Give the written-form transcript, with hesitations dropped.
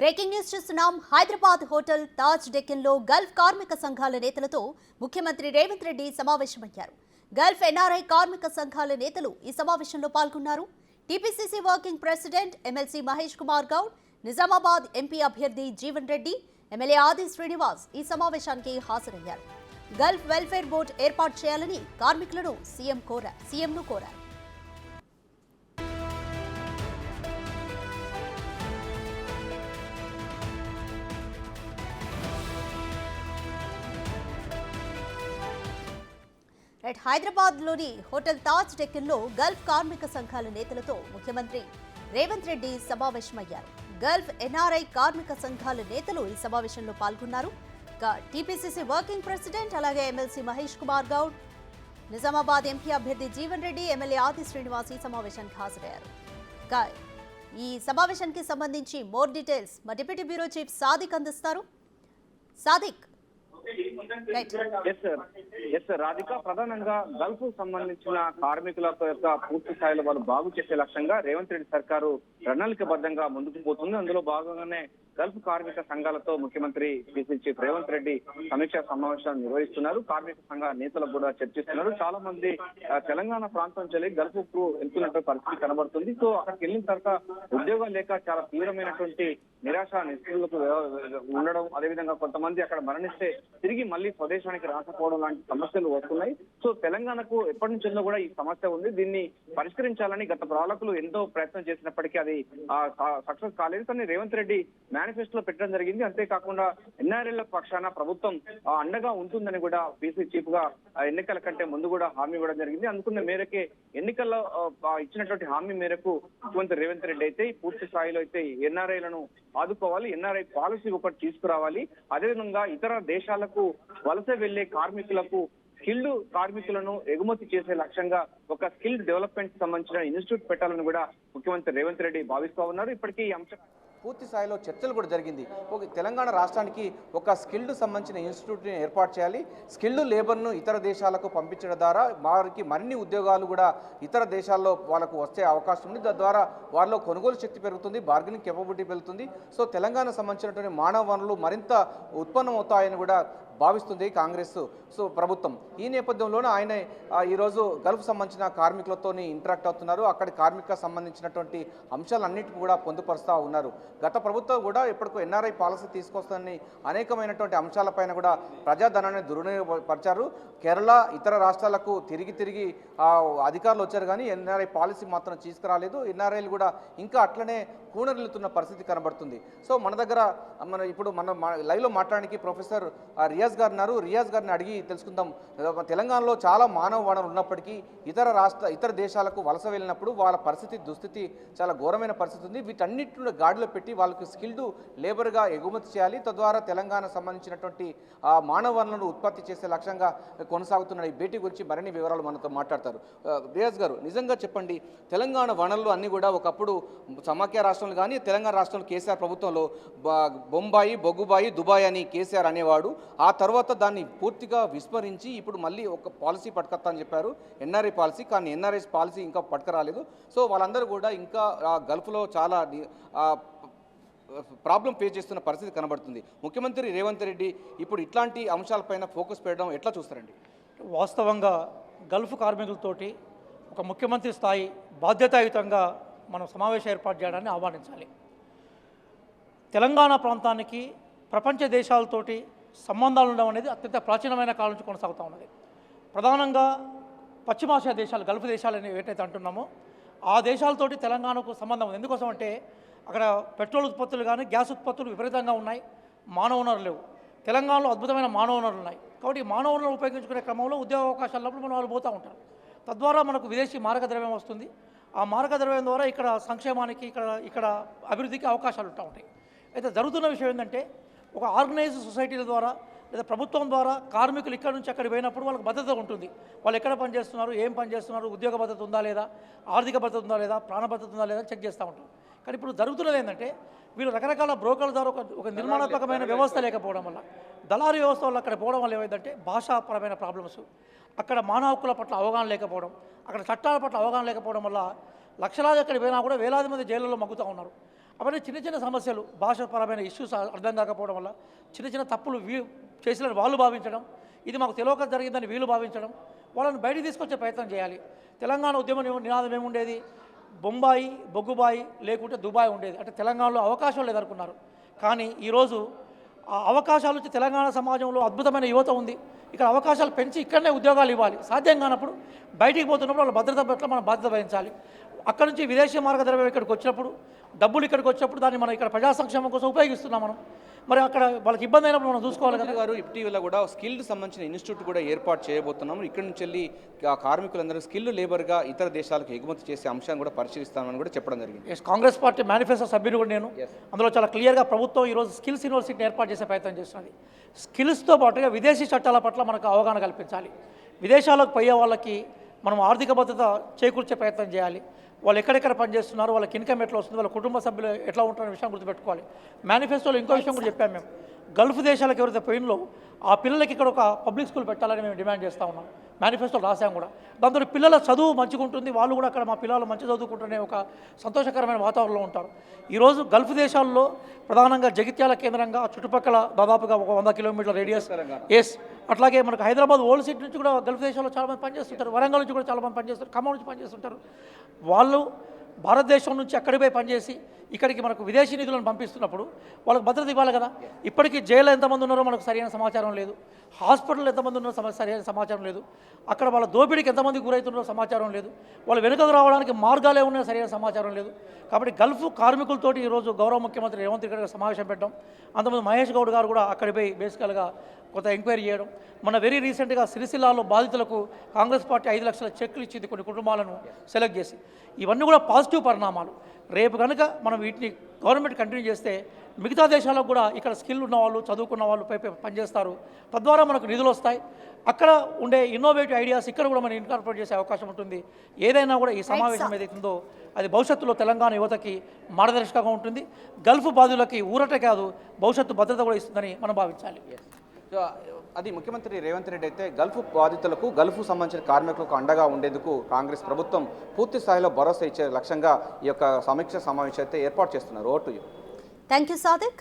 Breaking news చూస్తున్నాం. Hyderabad hotel Taj Deccan లో Gulf కార్మిక సంఘాల నేతలతో ముఖ్యమంత్రి రేవంత్ రెడ్డి సమావేశమయ్యారు. గల్ఫ్ ఎన్ఆర్ఐ కార్మిక సంఘాల నేతలు ఈ సమావేశంలో పాల్గొన్నారు. TPCC working president MLC Mahesh Kumar Goud, Nizamabad MP అభ్యర్థి జీవన్ రెడ్డి, ఎమ్మెల్యే ఆది శ్రీనివాస్ ఈ సమావేశానికి హాజరయ్యారు. గల్ఫ్ వెల్ఫేర్ బోర్డు ఏర్పాటు చేయాలని కార్మికులను సీఎంను కోరారు. హైదరాబాద్లోని హోటల్ తాజ్ డెక్కన్లో గల్ఫ్ కార్మిక సంఘాల నేతలతో ముఖ్యమంత్రి రేవంత్ రెడ్డి సమావేశమయ్యారు. గల్ఫ్ ఎన్ఆర్ఐ కార్మిక సంఘాల నేతలు ఈ సమావేశంలో పాల్గొన్నారు. టీపీసీసీ వర్కింగ్ ప్రెసిడెంట్ అలాగే ఎమ్మెల్సీ మహేష్ కుమార్ గౌడ్, నిజామాబాద్ ఎంపీ అభ్యర్థి జీవన్ రెడ్డి, ఎమ్మెల్యే ఆది శ్రీనివాస్ ఈ సమావేశానికి హాజరయ్యారు. ఈ సమావేశానికి సంబంధించి మోర్ డీటెయిల్స్ మా డిప్యూటీ బ్యూరో చీఫ్ సాదిక్ అందిస్తారు. సాదిక్. రాధిక, ప్రధానంగా గల్ఫ్ సంబంధించిన కార్మికుల యొక్క పూర్తి స్థాయిలో వాళ్ళు బాగు చేసే లక్ష్యంగా రేవంత్ రెడ్డి సర్కారు ప్రణాళికబద్ధంగా ముందుకు పోతుంది. అందులో భాగంగానే గల్ఫ్ కార్మిక సంఘాలతో ముఖ్యమంత్రి పిసిసి చీఫ్ రేవంత్ రెడ్డి సమీక్షా సమావేశాలు నిర్వహిస్తున్నారు. కార్మిక సంఘ నేతలకు కూడా చర్చిస్తున్నారు. చాలా మంది తెలంగాణ ప్రాంతం నుంచి గల్ఫ్ కు వెళ్తున్నట్టు పరిస్థితి కనబడుతుంది. సో అక్కడికి వెళ్ళిన తర్వాత ఉద్యోగాలు లేక చాలా తీవ్రమైనటువంటి నిరాశ నిస్పృహలకు ఉండడం, అదేవిధంగా కొంతమంది అక్కడ మరణిస్తే తిరిగి మళ్ళీ స్వదేశానికి రాకపోవడం లాంటి సమస్యలు వస్తున్నాయి. సో తెలంగాణకు ఎప్పటి నుంచో కూడా ఈ సమస్య ఉంది. దీన్ని పరిష్కరించాలని గత పాలకులు ఎంతో ప్రయత్నం చేసినప్పటికీ అది సక్సెస్ కాలేదు. కానీ రేవంత్ రెడ్డి మేనిఫెస్టోలో పెట్టడం జరిగింది. అంతేకాకుండా ఎన్ఆర్ఎల్ పక్షాన ప్రభుత్వం అండగా ఉంటుందని కూడా పీసీ చీఫ్ గా ఎన్నికల కంటే ముందు కూడా హామీ ఇవ్వడం జరిగింది. అనుకున్న మేరకే ఎన్నికల్లో ఇచ్చినటువంటి హామీ మేరకు ముఖ్యమంత్రి రేవంత్ రెడ్డి అయితే పూర్తి స్థాయిలో అయితే ఎన్ఆర్ఐలను ఆదుకోవాలి, ఎన్ఆర్ఐ పాలసీ ఒకటి తీసుకురావాలి. అదేవిధంగా ఇతర దేశాలకు వలస వెళ్లే కార్మికులకు స్కిల్డ్ కార్మికులను ఎగుమతి చేసే లక్ష్యంగా ఒక స్కిల్ డెవలప్మెంట్ సంబంధించిన ఇన్స్టిట్యూట్ పెట్టాలని కూడా ముఖ్యమంత్రి రేవంత్ రెడ్డి భావిస్తూ ఉన్నారు. ఇప్పటికీ ఈ అంశం పూర్తి స్థాయిలో చర్చలు కూడా జరిగింది. తెలంగాణ రాష్ట్రానికి ఒక స్కిల్డ్ సంబంధించిన ఇన్స్టిట్యూట్ని ఏర్పాటు చేయాలి. స్కిల్డ్ లేబర్ను ఇతర దేశాలకు పంపించడం ద్వారా వారికి మరిన్ని ఉద్యోగాలు కూడా ఇతర దేశాల్లో వాళ్ళకు వచ్చే అవకాశం ఉంది. తద్వారా వారిలో కొనుగోలు శక్తి పెరుగుతుంది, బార్గెనింగ్ కెపబిలిటీ పెరుగుతుంది. సో తెలంగాణ సంబంధించినటువంటి మానవ వనరులు మరింత ఉత్పన్నం అవుతాయని కూడా భావిస్తుంది కాంగ్రెస్ ప్రభుత్వం. ఈ నేపథ్యంలోనే ఆయన ఈరోజు గల్ఫ్ సంబంధించిన కార్మికులతో ఇంటరాక్ట్ అవుతున్నారు. అక్కడి కార్మిక సంబంధించినటువంటి అంశాలన్నిటికీ కూడా పొందుపరుస్తూ ఉన్నారు. గత ప్రభుత్వం కూడా ఎప్పటికో ఎన్ఆర్ఐ పాలసీ తీసుకొస్తుందని అనేకమైనటువంటి అంశాలపైన కూడా ప్రజాధనాన్ని దుర్వినియోగపరిచారు. కేరళ ఇతర రాష్ట్రాలకు తిరిగి అధికారులు వచ్చారు, కానీ ఎన్ఆర్ఐ పాలసీ మాత్రం తీసుకురాలేదు. ఎన్ఆర్ఐలు కూడా ఇంకా అట్లనే కూనరిల్లుతున్న పరిస్థితి కనబడుతుంది. సో మన దగ్గర ఇప్పుడు లైవ్లో మాట్లాడడానికి ప్రొఫెసర్ రియాజ్ గారు ఉన్నారు. రియాజ్ గారిని అడిగి తెలుసుకుందాం. తెలంగాణలో చాలా మానవ వనరులు ఉన్నప్పటికీ ఇతర దేశాలకు వలస వెళ్ళినప్పుడు వాళ్ళ దుస్థితి చాలా ఘోరమైన పరిస్థితి ఉంది. వీటన్నిటిని గాడిలో పెట్టి వాళ్ళకి స్కిల్డ్ లేబర్గా ఎగుమతి చేయాలి. తద్వారా తెలంగాణ సంబంధించినటువంటి మానవ వనరులను ఉత్పత్తి చేసే లక్ష్యంగా కొనసాగుతున్న ఈ భేటీ గురించి మరిన్ని వివరాలు మనతో మాట్లాడతారు. రియాజ్ గారు, నిజంగా చెప్పండి, తెలంగాణ వనరులు అన్నీ కూడా ఒకప్పుడు సమాఖ్య రాష్ట్రంలో కానీ తెలంగాణ రాష్ట్రంలో కేసీఆర్ ప్రభుత్వంలో బొంబాయి, బొగ్గుబాయి, దుబాయ్ అని కేసీఆర్ అనేవాడు. ఆ తర్వాత దాన్ని పూర్తిగా విస్మరించి ఇప్పుడు మళ్ళీ ఒక పాలసీ పట్టుకొస్తా అని చెప్పారు, ఎన్ఆర్ఐ పాలసీ. కానీ ఎన్ఆర్ఐ పాలసీ ఇంకా పట్టుకురాలేదు. సో వాళ్ళందరూ కూడా ఇంకా గల్ఫ్లో చాలా ప్రాబ్లం ఫేస్ చేస్తున్న పరిస్థితి కనబడుతుంది. ముఖ్యమంత్రి రేవంత్ రెడ్డి ఇప్పుడు ఇట్లాంటి అంశాలపైన ఫోకస్ పెట్టడం ఎట్లా చూస్తారండి? వాస్తవంగా గల్ఫ్ కార్మికులతోటి ఒక ముఖ్యమంత్రి స్థాయి బాధ్యతాయుతంగా మనం సమావేశం ఏర్పాటు చేయడాన్ని ఆహ్వానించాలి. తెలంగాణ ప్రాంతానికి ప్రపంచ దేశాలతోటి సంబంధాలు ఉండడం అనేది అత్యంత ప్రాచీనమైన కాలం నుంచి కొనసాగుతూ ఉన్నది. ప్రధానంగా పశ్చిమాసియా దేశాలు, గల్ఫ్ దేశాలని ఏటైతే అంటున్నామో ఆ దేశాలతోటి తెలంగాణకు సంబంధం ఉంది. ఎందుకోసం అంటే అక్కడ పెట్రోల్ ఉత్పత్తులు కానీ గ్యాస్ ఉత్పత్తులు విపరీతంగా ఉన్నాయి, మానవ వనరులు లేవు. తెలంగాణలో అద్భుతమైన మానవ వనరులు ఉన్నాయి. కాబట్టి ఈ మానవ వనరులు ఉపయోగించుకునే క్రమంలో ఉద్యోగ అవకాశాలప్పుడు మనం వాళ్ళు పోతూ ఉంటారు. తద్వారా మనకు విదేశీ మారకద్రవ్యం వస్తుంది. ఆ మారకద్రవ్యం ద్వారా ఇక్కడ సంక్షేమానికి ఇక్కడ అభివృద్ధికి అవకాశాలు ఉంటాయి. అయితే జరుగుతున్న విషయం ఏంటంటే ఒక ఆర్గనైజ్డ్ సొసైటీల ద్వారా లేదా ప్రభుత్వం ద్వారా కార్మికులు ఇక్కడ నుంచి అక్కడికి పోయినప్పుడు వాళ్ళకి భద్రత ఉంటుంది. వాళ్ళు ఎక్కడ పనిచేస్తున్నారు, ఏం పనిచేస్తున్నారు, ఉద్యోగ భద్రత ఉందా లేదా, ఆర్థిక భద్రత ఉందా లేదా, ప్రాణ భద్రత ఉందా లేదా చెక్ చేస్తూ ఉంటారు. కానీ ఇప్పుడు జరుగుతున్నది ఏంటంటే వీళ్ళు రకరకాల బ్రోకర్ల ద్వారా ఒక నిర్మాణాత్మకమైన వ్యవస్థ లేకపోవడం వల్ల, దళారీ వ్యవస్థ వల్ల అక్కడ పోవడం వల్ల ఏమైందంటే భాషాపరమైన ప్రాబ్లమ్స్, అక్కడ మానవ హక్కుల పట్ల అవగాహన లేకపోవడం, అక్కడ చట్టాల పట్ల అవగాహన లేకపోవడం వల్ల లక్షలాది అక్కడికి పోయినా కూడా వేలాది మంది జైళ్ళలో మగ్గుతూ ఉన్నారు. అవన్నీ చిన్న చిన్న సమస్యలు, భాషాపరమైన ఇష్యూస్ అర్థం కాకపోవడం వల్ల చిన్న చిన్న తప్పులు చేసిన వాళ్ళు భావించడం, ఇది మాకు తెలియక జరిగిందని వీళ్ళు భావించడం, వాళ్ళని బయటికి తీసుకొచ్చే ప్రయత్నం చేయాలి. తెలంగాణ ఉద్యమ నినాదం ఏముండేది? బొంబాయి బొగ్గుబాయి లేకుంటే దుబాయ్ ఉండేది. అంటే తెలంగాణలో అవకాశం లేదనుకున్నారు. కానీ ఈరోజు ఆ అవకాశాలు వచ్చి తెలంగాణ సమాజంలో అద్భుతమైన యువత ఉంది. ఇక్కడ అవకాశాలు పెంచి ఇక్కడనే ఉద్యోగాలు ఇవ్వాలి. సాధ్యం కానప్పుడు బయటికి పోతున్నప్పుడు వాళ్ళ భద్రత పట్ల మనం బాధ్యత వహించాలి. అక్కడ నుంచి విదేశీ మార్గద్రవ్యం ఇక్కడికి వచ్చినప్పుడు, డబ్బులు ఇక్కడికి వచ్చినప్పుడు దాన్ని మనం ఇక్కడ ప్రజా సంక్షేమం కోసం ఉపయోగిస్తున్నాం మనం. మరి అక్కడ వాళ్ళకి ఇబ్బంది అయినప్పుడు మనం చూసుకోవాలి కదా. గారు ఇటీవల కూడా స్కిల్డ్ సంబంధించిన ఇన్స్టిట్యూట్ కూడా ఏర్పాటు చేయబోతున్నాము. ఇక్కడ నుంచి వెళ్ళి ఆ కార్మికులందరూ స్కిల్ లేబర్గా ఇతర దేశాలకు ఎగుమతి చేసే అంశాన్ని కూడా పరిశీలిస్తామని కూడా చెప్పడం జరిగింది. కాంగ్రెస్ పార్టీ మేనిఫెస్టో సభ్యులు కూడా నేను. అందులో చాలా క్లియర్గా ప్రభుత్వం ఈరోజు స్కిల్స్ యూనివర్సిటీని ఏర్పాటు చేసే ప్రయత్నం చేస్తున్నది. స్కిల్స్తో పాటుగా విదేశీ చట్టాల పట్ల మనకు అవగాహన కల్పించాలి. విదేశాలకు పోయే వాళ్ళకి మనం ఆర్థిక భద్రత చేకూర్చే ప్రయత్నం చేయాలి. వాళ్ళు ఎక్కడెక్కడ పనిచేస్తున్నారు, వాళ్ళకి ఇన్కమ్ ఎట్లా వస్తుంది, వాళ్ళ కుటుంబ సభ్యులు ఎట్లా ఉంటారనే విషయం గుర్తుపెట్టుకోవాలి. మేనిఫెస్టోలో ఇంకో విషయం కూడా చెప్పాము మేము. గల్ఫ్ దేశాలకు ఎవరైతే పోయినలో ఆ పిల్లలకి ఇక్కడ ఒక పబ్లిక్ స్కూల్ పెట్టాలని మేము డిమాండ్ చేస్తూ ఉన్నాం. మేనిఫెస్టోలో రాసాం కూడా. దాంతో పిల్లల చదువు మంచిగా ఉంటుంది, వాళ్ళు కూడా అక్కడ మా పిల్లలు మంచి చదువుకుంటునే ఒక సంతోషకరమైన వాతావరణంలో ఉంటారు. ఈరోజు గల్ఫ్ దేశాల్లో ప్రధానంగా జగిత్యాల కేంద్రంగా చుట్టుపక్కల దాదాపుగా ఒక 100 కిలోమీటర్ల రేడియస్ అట్లాగే మనకు హైదరాబాద్ ఓల్డ్ సిటీ నుంచి కూడా గల్ఫ్ దేశాల్లో చాలామంది పనిచేస్తుంటారు. వరంగల్ నుంచి కూడా చాలామంది పనిచేస్తారు, ఖమ్మం నుంచి పనిచేస్తుంటారు. వాళ్ళు భారతదేశం నుంచి అక్కడికి పోయి పనిచేసి ఇక్కడికి మనకు విదేశీ నిధులను పంపిస్తున్నప్పుడు వాళ్ళకి భద్రత ఇవ్వాలి కదా. ఇప్పటికీ జైల్లో ఎంతమంది ఉన్నారో మనకు సరైన సమాచారం లేదు. హాస్పిటల్లో ఎంతమంది ఉన్నారో సరైన సమాచారం లేదు. అక్కడ వాళ్ళ దోపిడీకి ఎంతమంది గురవుతున్నారో సమాచారం లేదు. వాళ్ళు వెనుకకు రావడానికి మార్గాలే ఉన్నాయో సరైన సమాచారం లేదు. కాబట్టి గల్ఫ్ కార్మికులతోటి ఈరోజు గౌరవ ముఖ్యమంత్రి రేవంత్ రెడ్డి గారు సమావేశం పెట్టడం, అంతమంది మహేష్ గౌడ్ గారు కూడా అక్కడికి పోయి బేసికల్గా కొంత ఎంక్వైరీ చేయడం. మన వెరీ రీసెంట్గా సిరిసిల్లాలో బాధితులకు కాంగ్రెస్ పార్టీ 5 లక్షల చెక్కులు ఇచ్చింది కొన్ని కుటుంబాలను సెలెక్ట్ చేసి. ఇవన్నీ కూడా పాజిటివ్ పరిణామాలు. రేపు కనుక మనం వీటిని గవర్నమెంట్ కంటిన్యూ చేస్తే మిగతా దేశాలకు కూడా ఇక్కడ స్కిల్ ఉన్నవాళ్ళు, చదువుకున్న వాళ్ళు పనిచేస్తారు. తద్వారా మనకు నిధులు వస్తాయి. అక్కడ ఉండే ఇన్నోవేటివ్ ఐడియాస్ ఇక్కడ కూడా మనం ఇన్కార్పొరేట్ చేసే అవకాశం ఉంటుంది. ఏదైనా కూడా ఈ సమావేశం ఏదైతుందో అది భవిష్యత్తులో తెలంగాణ యువతకి మార్గదర్శకంగా ఉంటుంది. గల్ఫ్ బాధితులకి ఊరట కాదు, భవిష్యత్తు భద్రత కూడా ఇస్తుందని మనం భావించాలి. అది ముఖ్యమంత్రి రేవంత్ రెడ్డి అయితే గల్ఫ్ బాధితులకు, గల్ఫ్ సంబంధించిన కార్మికులకు అండగా ఉండేందుకు కాంగ్రెస్ ప్రభుత్వం పూర్తి స్థాయిలో భరోసా ఇచ్చే లక్ష్యంగా ఈ యొక్క సమీక్ష సమావేశం అయితే ఏర్పాటు చేస్తున్నారు. ఓటు. Thank you Sadiq.